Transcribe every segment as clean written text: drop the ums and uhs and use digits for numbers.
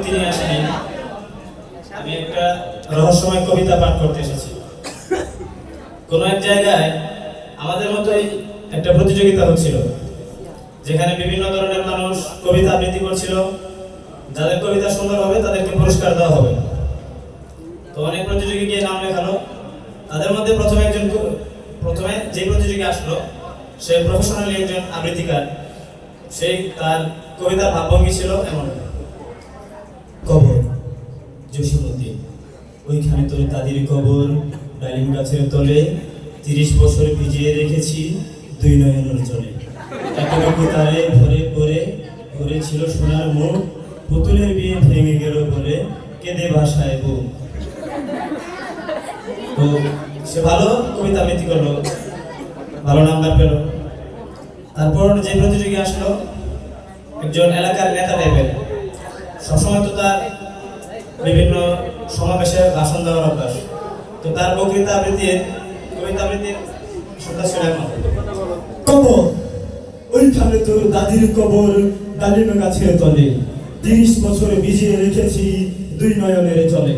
আবৃত্তি নিয়ে আসিনি, আমি একটা রহস্যময় কবিতা পাঠ করতে এসেছি। কোন এক জায়গায় আমাদের মতোই একটা প্রতিযোগিতা হচ্ছিল, যেখানে বিভিন্ন ধরনের মানুষ কবিতা আবৃত্তি করছিল। যাদের কবিতা সুন্দর হবে তাদেরকে পুরস্কার দেওয়া হবে। তো অনেক প্রতিযোগী গিয়ে নাম লেখালো। তাদের মধ্যে প্রথমে যে প্রতিযোগী আসলো সে প্রফেশনালি একজন আবৃত্তিকার। সেই তার কবিতার ভাবভঙ্গি ছিল এমন: কবর জসীমউদ্দিন, ওইখানে তোর দাদির কবর, ডালিম গাছের তলে, 30 বছর ভিজিয়ে রেখেছি দুই নয়নের জলে। এতটুকু তারে ভরে পরে ভরেছিল সোনার মুখ, পুতুলের বিয়ে ভেঙে গেল বলে কেঁদে ভাষায় বুক। তো সে ভালো কবিতা আবৃত্তি করলো, ভালো নাম্বার পেল। তারপর যে প্রতিযোগী আসলো একজন এলাকার নেতা টাইপের, সবসময় তো তার বিভিন্ন সমাবেশে ভাষণ দেওয়ার অভ্যাস। তো তার কবিতা আবৃত্তির শুনতে ছিল এমন: কবর ওইখানে তোর দাদির কবর, ডালিম গাছের তলে, 30 বছর ভিজিয়ে রেখেছি দুই নয়নের জলে।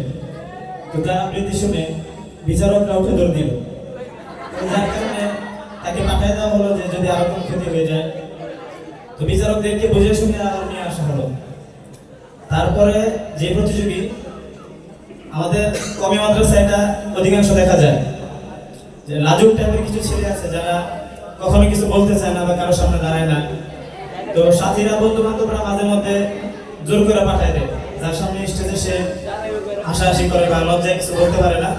তো তার আবৃত্তি শুনে বিচারকরা উঠে দৌড় দিল। যার কারণে তাকে পাঠিয়ে দেওয়া হলো যে যদি আরো কোনো ক্ষতি হয়ে যায়। তো বিচারকদেরকে বুঝে শুনে আরো নিয়ে আসা হলো। তারপরে যে প্রতিযোগী, আমাদের কমি মাদ্রাসায় এটা অধিকাংশ দেখা যায় যে লাজুক টাইপের কিছু ছেলে আছে যারা কখনো কিছু বলতে চায় না বা কারোর সামনে দাঁড়ায় না। তো সাথীরা, বন্ধু বান্ধবরা মাঝে মধ্যে জোর করে পাঠায় দেয়, যার সামনে স্টেজে সে হাসাহাসি করে বা লজ্জায় কিছু বলতে পারে না।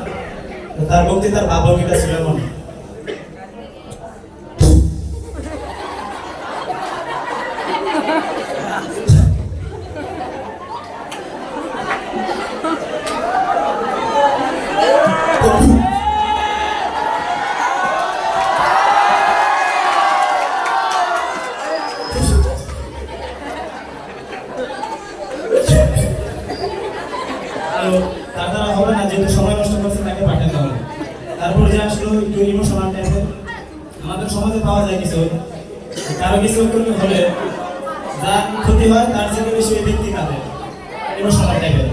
তার বক্তৃতার ভাবভঙ্গিটা ছিল এমন: তার দ্বারা হবে না, যেহেতু সময় নষ্ট করছে তাকে পাঠাতে হবে। তারপর যে আসলো একটু ইমোশনাল টাইপের, আমাদের সমাজে পাওয়া যায় কিছু, কারো কিছু হলে যা ক্ষতি হয় তার থেকে বেশি ওই ব্যক্তি কাঁদে, ইমোশনাল টাইপের।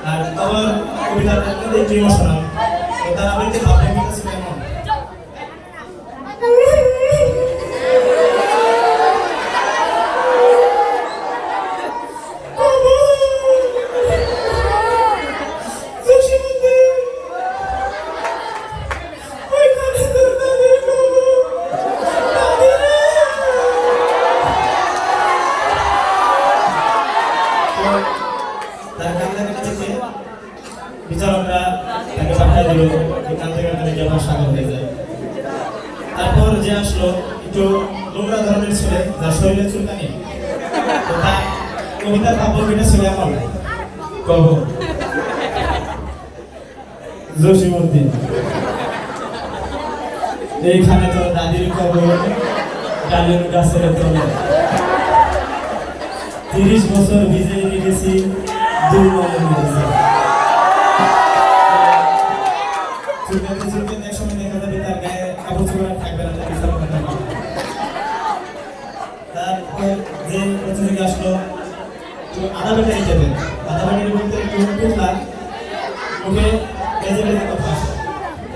আর কবর কবিতাটা একটু ইমোশনাল। তো তার আবৃত্তি ভাবভঙ্গিটা ছিল এমন: বিচারকরা তাকে পাঠিয়ে দিল, কাঁদতে কাঁদতে নিজে সাগর হয়ে যায়। তারপর যে আসলো একটু নোংরা ধরনের ছেলে, যার শরীরে চুলকানি। তো তার কবিতার ভাবভঙ্গিটা ছিল এমন: কবর জসীমউদ্দিন, এইখানে তোর দাদির কবর, ডালিম গাছের তলে, 30 বছর ভিজিয়ে রেখেছি দুই নয়নের জলে। একসময় দেখা যাবে তার গায়ে কাপড় চোপড় থাকবে না, তার বিচারক থাকবে। তারপর যে প্রতিযোগী আসলো আধা বেটা হিসেবে, আধা বেটার বলতে টুকলা মুখে বেজে বেজে কথা আসে।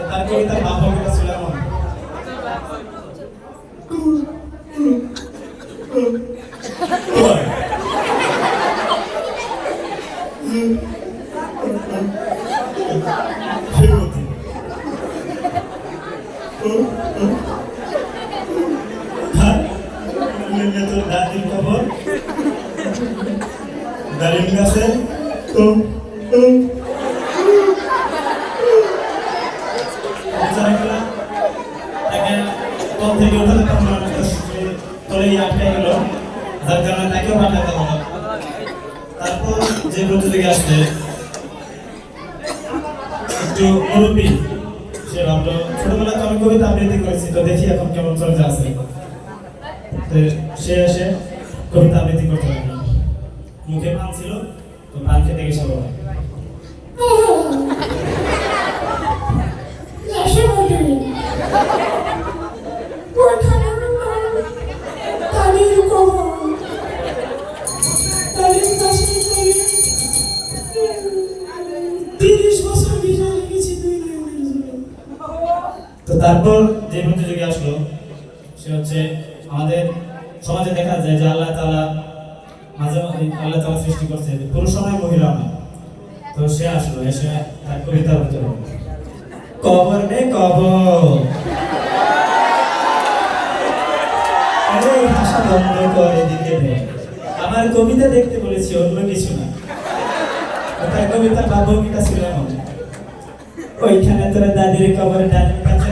তার কবিতার ভাবভঙ্গিটা ছিল এমন: দাদির খবর, ডালিম গাছে তাকে কল থেকে উঠাতে পারলো না, তলেই আটকে গেল, যার কারণে তাকেও পাঠাতে হলো। তারপর যে প্রতিযোগী আসলে একটু মুরব্বী, সে ভাবলো ছোটবেলা তো আমি কবিতা আবৃত্তি করেছি, তো দেখি এখন কেমন চর্চা আছে। তো সে এসে কবিতা আবৃত্তি করতে লাগলো। মুখে পান ছিল, তো পান খেতে গেছে বলা। তারপর যে প্রতিযোগী আসলো সে হচ্ছে আমাদের সমাজে দেখা যায় যে আল্লাহ তাআলা মাঝে মাঝে আল্লাহ তাআলা সৃষ্টি করছে পুরুষ নয় মহিলা নয়। তো সে আসলো এসে তার কবিতা বলতে হবে কবর নে কবর আরে ভাষা বন্ধ করে দিতে দে আমার কবিতা দেখতে বলেছি অন্য কিছু না তার কবিতা ভাবকিটা ছিল এমন ওইখানে তোর দাদির কবর ডান কাছে